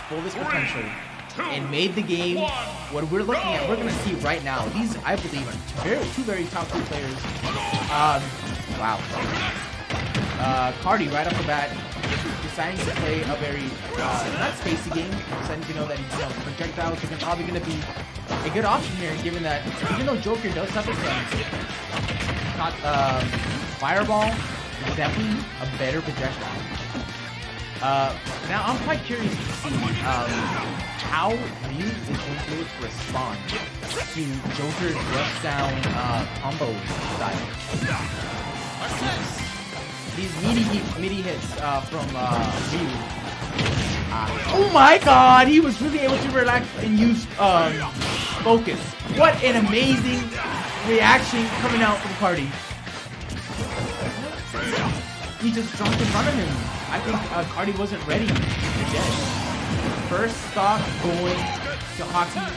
fullest potential and made the game what we're looking at, we're going to see right now. These, I believe, are two very top tier players. Wow. Carti, right off the bat, deciding to play a very, not spacey game, deciding to know that, you know, projectiles are probably going to be a good option here, given that, even though Joker does have his Fireball is definitely a better projectile. Now I'm quite curious to see how Ryu is going to be able to respond to Joker's rush down combo style. These meaty hits from Ryu. Oh my god, he was really able to relax and use focus. What an amazing reaction coming out from Carti. He just jumped in front of him. I think Carti wasn't ready yet. First stock going to Hakii.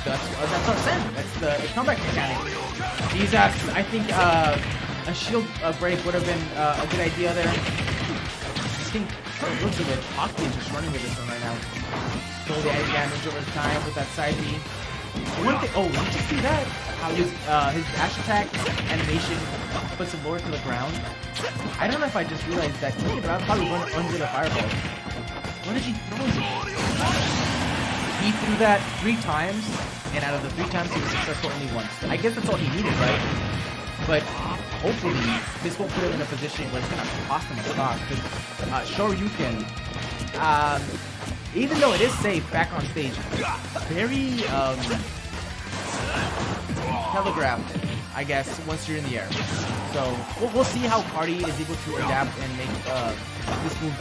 That's our send. That's the comeback mechanic. He's I think a shield break would have been a good idea there. I think looks of it, Hakii is just running with this one right now. Slowly adding damage over time with that side B. One thing, oh, did you see that? How his dash attack animation puts him lower to the ground. I don't know if I just realized that he probably went under the fireball. What did he throw it? He threw that 3 times, and out of the 3 times he was successful only once. I guess that's all he needed, right? But hopefully this won't put him in a position where it's gonna cost him a stock. Because Shoryuken, even though it is safe back on stage, very telegraphed, I guess, once you're in the air. So we'll see how Carti is able to adapt and make this move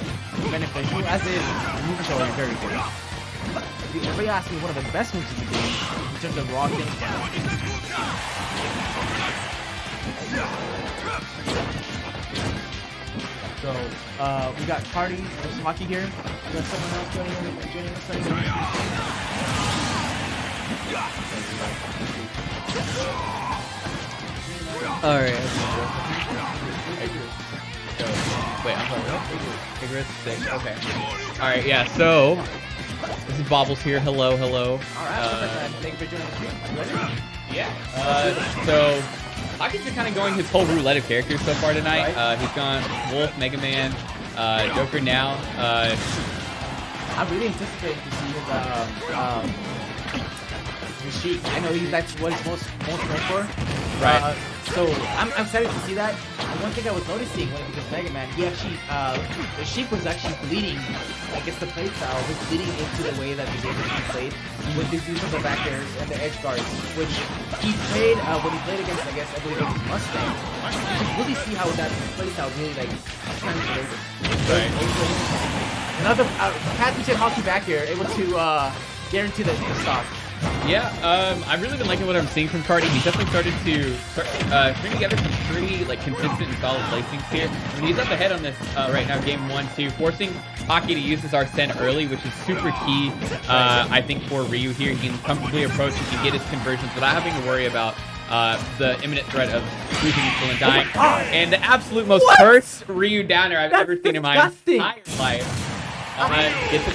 beneficial, as is move control is very good. If you ask me, one of the best moves in the game in terms of raw game. So we got Carti versus Hakii here. We got someone else joining us right now. Alright. Wait, I'm sorry. Icarus 6. Okay. Alright, yeah, so this is Bobbles here. Hello, hello. Alright, thank you for joining the stream. Yeah. So Hakii's been kind of going his whole roulette of characters so far tonight. He's gone Wolf, Mega Man, Joker now. I'm really anticipating to see his Sheik. I know that's what he's most known for. Right. So I'm excited to see that. And one thing I was noticing when it was Mega Man, he actually, the Sheik was actually bleeding. I guess the play style was bleeding into the way that the game was played with his use of the back airs and the edge guards, which he played when he played against, I guess, I believe it was Mustang. You can really see how that play style really like translated. Another Carti Hakii back here, able to guarantee the stock. Yeah, I've really been liking what I'm seeing from Carti. He's definitely started to string together some pretty consistent and solid placings here. I mean, he's up ahead on this right now, game 1-2, forcing Hakii to use his Arsene early, which is super key, I think, for Ryu here. He can comfortably approach, he can get his conversions without having to worry about the imminent threat of losing equal and dying. And the absolute most cursed Ryu downer I've ever seen in my entire life. That's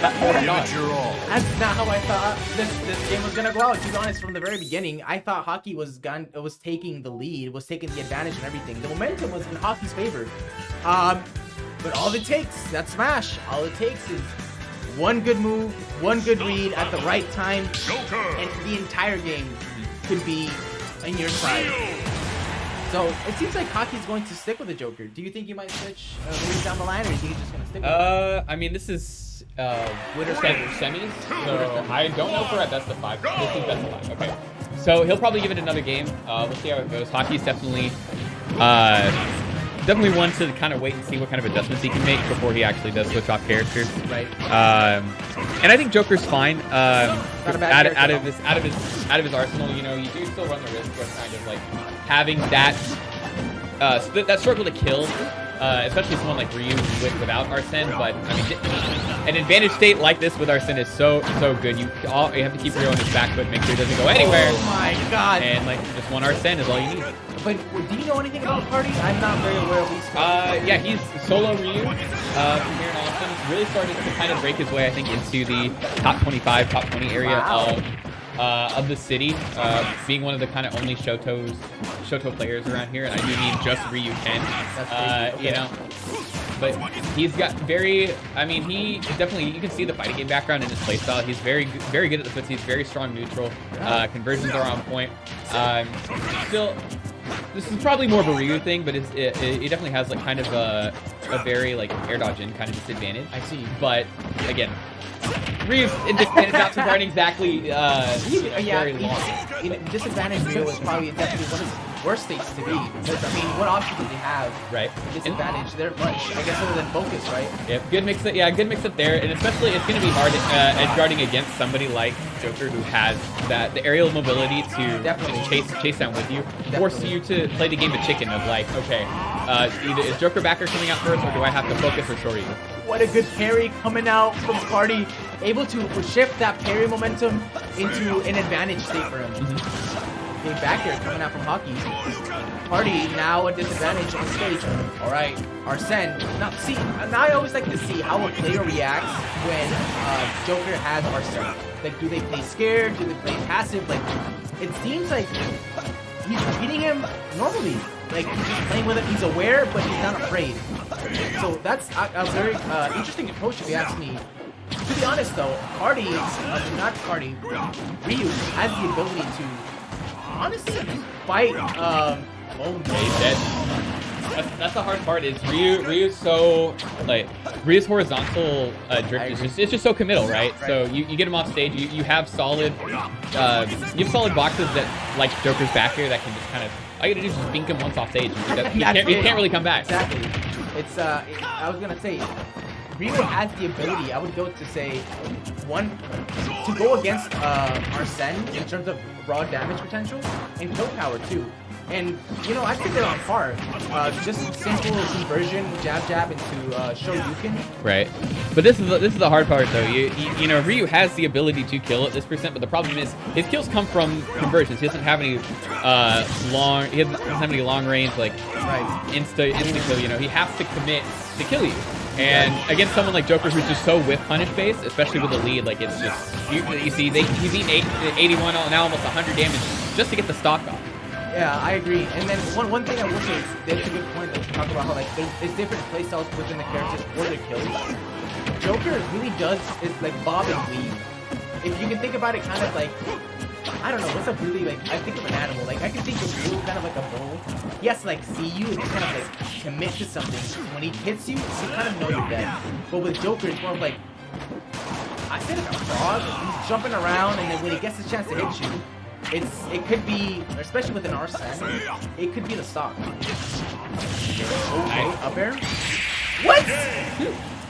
not how I thought this game was gonna go out. To be honest, from the very beginning, I thought Hakii was taking the lead, was taking the advantage and everything. The momentum was in Hakii's favor. But all it takes, that smash, all it takes is one good move, one good read at the right time, and the entire game could be on your side. So it seems like Hakii is going to stick with the Joker. Do you think you might switch maybe down the line, or do you think he's just going to stick with it? I mean, this is winner semis, so I don't know for a best of 5. This is best of 5. Okay, so he'll probably give it another game. We'll see how it goes. Hakii's definitely one to kind of wait and see what kind of adjustments he can make before he actually does switch off characters. Right. And I think Joker's fine. Out of his arsenal, you know, you do still run the risk of kind of like having that struggle to kill, especially someone like Ryu without Arsene. But I mean, an advantage state like this with Arsene is so good. You have to keep Ryu on his back foot, make sure he doesn't go anywhere. Oh my god! And like just one Arsene is all you need. But do you know anything about Carti? I'm not very aware of these. Yeah, he's solo Ryu from here in Austin. Really started to kind of break his way, I think, into the top 25, top 20 area of the city, being one of the kind of only Shoto players around here, and I do mean just Ryu Ken. You know. But he's got very, I mean, he definitely, you can see the fighting game background in his playstyle. He's very good at the footsies, very strong neutral. Conversions are on point. Still, this is probably more of a Ryu thing, but it definitely has like kind of a very like air dodge in kind of disadvantage. I see. But again, Ryu's disadvantage options aren't exactly very long. Disadvantage Ryu is probably definitely one of his worst states to be. Because, I mean, what options do they have? Right. Disadvantage, they're much, I guess, other than focus, right? Yep, good mix up. Yeah, good mix up there, and especially it's going to be hard edge guarding against somebody like Joker who has the aerial mobility to just chase down with you, force you to play the game of chicken of like, okay, either is Joker backer coming out first, or do I have to focus or short you? What a good parry coming out from Carti, able to shift that parry momentum into an advantage state for him. Okay, back here coming out from Hakii. Carti now a disadvantage on stage. All right, Arsene. Now I always like to see how a player reacts when Joker has Arsene. Like, do they play scared? Do they play passive? Like, it seems like he's beating him normally. Like, he's just playing with it. He's aware, but he's not afraid. So that's a very interesting approach, if you ask me. To be honest, though, Ryu has the ability to honestly fight. He's dead. That's the hard part. Is Ryu's so like Ryu's horizontal drift is just so committal, right? So you get him off stage. You have solid boxes that like Joker's back here that can just kind of all you gotta do is just bink him once off stage. You can't really come back. Exactly. It's I was gonna say Ryu has the ability. I would go to say to go against Arsene in terms of raw damage potential and kill power too. And, you know, I think they're on par. Just simple conversion, jab into Shoryuken. Right. But this is the hard part, though. You know, Ryu has the ability to kill at this percent, but the problem is his kills come from conversions. He doesn't have any long range, like, insta kill. You know, he has to commit to kill you. And against someone like Joker, who's just so whiff punish based, especially with the lead, like it's just you see he's eating 81 now almost 100 damage just to get the stock off. Yeah, I agree. And then one thing I will say is that's a good point that you talk about how like there's different playstyles within the characters for their kills. Joker really is like bob and weave. If you can think about it, kind of like I don't know what's up really like. I think of an animal. Like I can think of Ryu kind of like a bull. He has to like see you and kind of like commit to something. When he hits you, you kind of know you're dead. But with Joker, it's more of like I feel like a frog. He's jumping around, and then when he gets his chance to hit you. It could be, especially with an Arsene, it could be the stock. Okay, up air. What?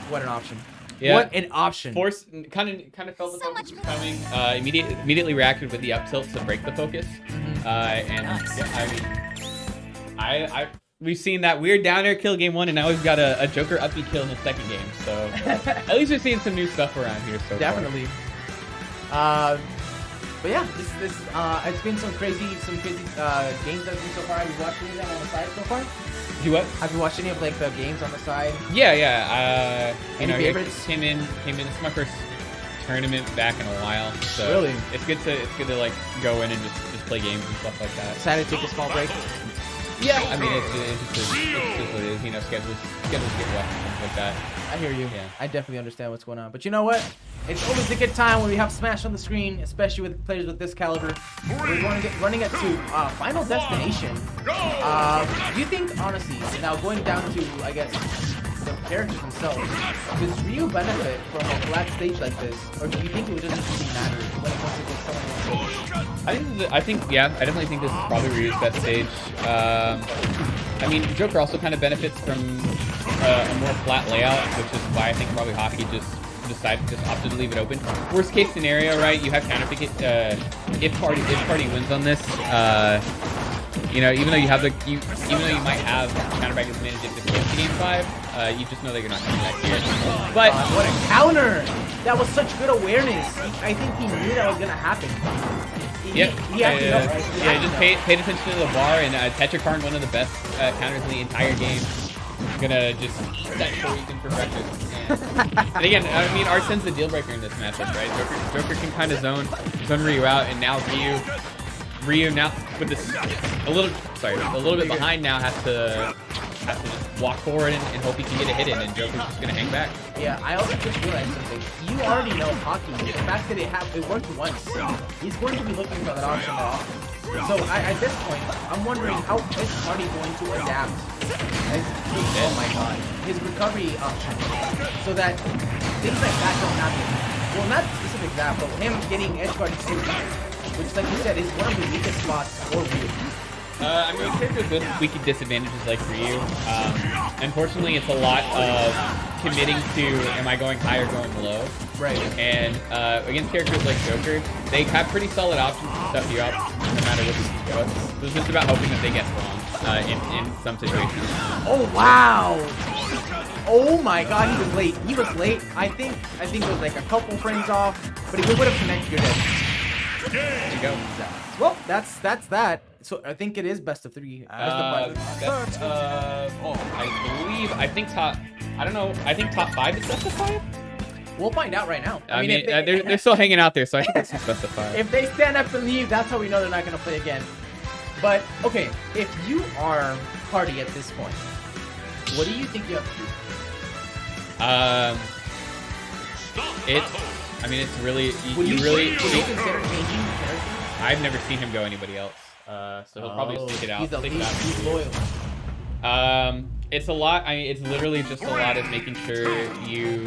What an option. Yeah. What an option. Force kind of felt the focus was coming. Immediately reacted with the up tilt to break the focus. And yeah, I mean, we've seen that weird down air kill game 1, and now we've got a Joker up B kill in the second game. So at least we're seeing some new stuff around here. So definitely. But yeah, this it's been some crazy games that have been so far. Have you watched any of them on the side so far? You what? Have you watched any of like the games on the side? Yeah. Any favorites? Came in. This is my first tournament back in a while. So really, it's good to like go in and just play games and stuff like that. Decided to take a small break. Yeah, I mean it's just what it is. You know, schedules get rough and things like that. I hear you. Yeah. I definitely understand what's going on. But you know what? It's always a good time when we have Smash on the screen, especially with players with this caliber. We're going to get running it to Final Destination. Do you think, honestly, now going down to, I guess, the characters themselves, does Ryu benefit from a flat stage like this? Or do you think it would just really matter when it comes to just someone else? I definitely think this is probably Ryu's best stage. I mean, Joker also kind of benefits from a more flat layout, which is why I think probably Hakii just opted to leave it open. Worst case scenario, right? You have counter pick it. If Carti wins on this, you know, even though you might have counter back advantage if this goes to game 5, you just know that you're not coming back here. But what a counter! that was such good awareness. I think he knew that was gonna happen. He had to know, right? Yeah, just paid attention to the bar, and Tetrakarn, one of the best counters in the entire game. Gonna just eat that Shoryuken for breakfast. And again, I mean, Arsene's the deal breaker in this matchup, right? Joker can kind of zone Ryu out, and now Ryu now with this a little bit behind now has to just walk forward and hope he can get a hit in, and Joker's just gonna hang back. Yeah, I also just realized something. You already know Hakii. The fact that it worked once, he's going to be looking for that option more often. So at this point, I'm wondering how is Carti going to adapt? Oh my god, his recovery option, so that things like that don't happen. Well, not specific that, but him getting edge guard which, like you said, is one of the weakest spots for Ryu. I mean, characters with weak disadvantages like Ryu, unfortunately, it's a lot of committing to am I going high or going low. Right. And against characters like Joker, they have pretty solid options to stuff you up no matter what you go. So it's just about hoping that they get wrong in some situations. Oh wow! Oh my god, he was late. He was late. I think it was like a couple frames off, but if he would have connected, you're dead. There you go. Well, that's that. So I think it is best of 3. I think top. I don't know. I think top 5 is best of 5. We'll find out right now. I mean, they're still hanging out there, so I think it's best of 5. If they stand up and leave, that's how we know they're not going to play again. But okay, if you are Carti at this point, what do you think you have to do? I mean, it's really would you really. consider changing character? I've never seen him go anybody else, so he'll probably stick it out. He's loyal. It's a lot. I mean, it's literally just a lot of making sure you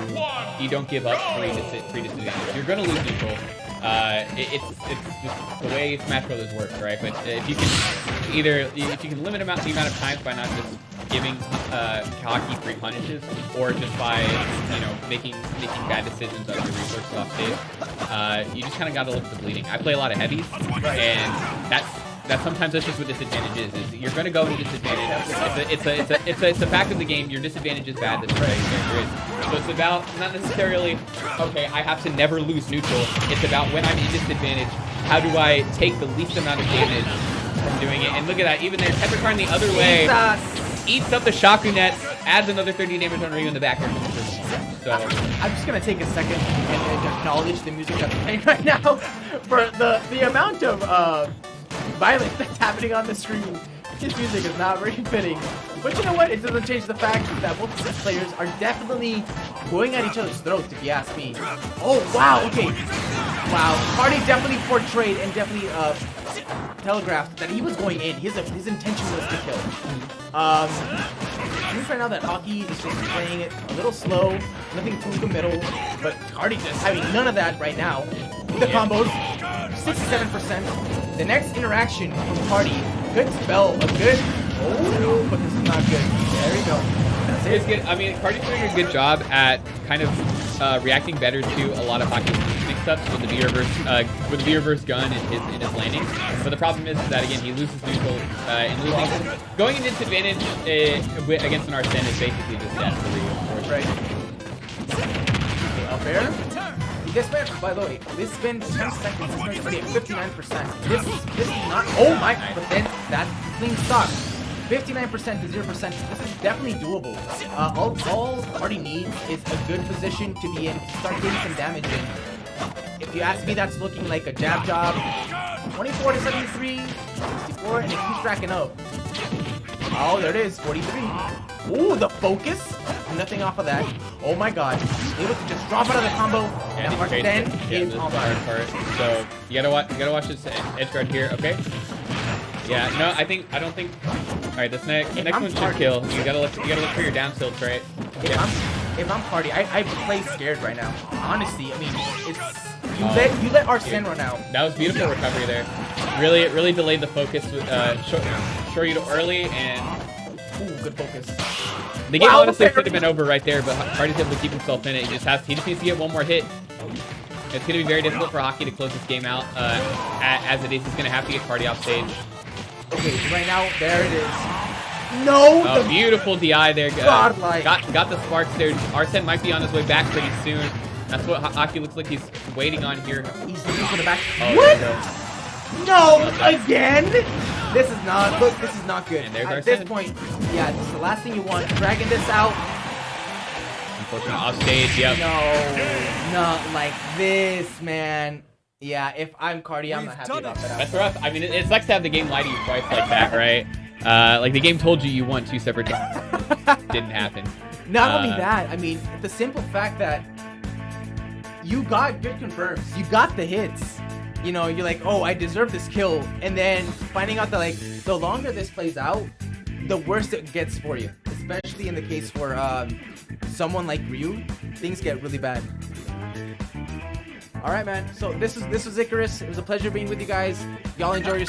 don't give up free disadvantage. You're gonna lose neutral. It's just the way Smash Brothers works, right? But if you can limit the amount of times by not just giving Hakii free punishes, or just by making bad decisions on your resources off stage, you just kind of got to look at the bleeding. I play a lot of heavies, and sometimes that's just what disadvantage is you're going to go into disadvantage. It's a fact of the game. Your disadvantage is bad. That's right. There is. So it's about not necessarily, okay, I have to never lose neutral. It's about when I'm in disadvantage, how do I take the least amount of damage from doing it? And look at that. Even there, Tetrakarn the other way eats up the Shaku net, adds another 30 damage on Ryu in the back. So I'm just gonna take a second and acknowledge the music that's playing right now for the amount of violence that's happening on the screen. His music is not very fitting. But you know what? It doesn't change the fact that both of these players are definitely going at each other's throats, if you ask me. Oh, wow, okay. Wow, Carti definitely portrayed and definitely telegraphed that he was going in. His intention was to kill. Seems right now that Hakii is just playing it a little slow, nothing too committal, but Carti just having none of that right now. The combos, 67%. The next interaction from Carti could spell a good. Oh, but this is not good. There we go. That's it. It's good. I mean, Carti's doing a good job at kind of reacting better to a lot of Hakii's mix-ups with the V reverse gun in his landing. But the problem is that again he loses neutral and losing. Going in disadvantage against an Arsene is basically just death for Ryu. Right. Up air. This match, by the way, this spin 10 seconds. This match already at 59%. This is not. Oh my! But then that clean stock. 59% to 0%. This is definitely doable. All Carti needs is a good position to be in, start getting some damage in. If you ask me, that's looking like a jab job. 24 to 73, 64, and it keeps racking up. Oh, there it is, 43. Ooh, the focus. Nothing off of that. Oh my god. Able to just drop out of the combo. And then the hard part. So you gotta watch this edge guard here, okay? Yeah, no, I don't think. All right, this next one should kill. You gotta look for your down tilts, right? If I'm Carti, I play scared right now. Honestly, I mean, it's you let Arsene run out. That was beautiful recovery there. Really delayed the focus with Shoryuken early and. Ooh, good focus. The game honestly could have been over right there, but Carti's able to keep himself in it. He just needs to get one more hit. It's going to be very difficult for Hakii to close this game out. As it is, he's going to have to get Carti off stage. Okay, so right now, there it is. No! Oh, beautiful DI there. Godlike. Got the sparks there. Arsene might be on his way back pretty soon. That's what Hakii looks like he's waiting on here. He's looking for the back. Oh, What? there we go. No, again? This is not, look, this is not good. And there's our At this send. point, yeah, this is the last thing you want. Dragging this out. Unfortunately, off stage. Yep. No, not like this, man. Yeah, if I'm Carti, I'm not happy about that. That's rough. I mean, it sucks to have the game lie to you twice like that, right? Like the game told you won 2 separate times. Didn't happen. Not only that, I mean, the simple fact that you got good confirms, you got the hits. You know, you're like, oh, I deserve this kill, and then finding out that like the longer this plays out, the worse it gets for you. Especially in the case for someone like Ryu, things get really bad. All right, man. So this was Icarus. It was a pleasure being with you guys. Y'all enjoy your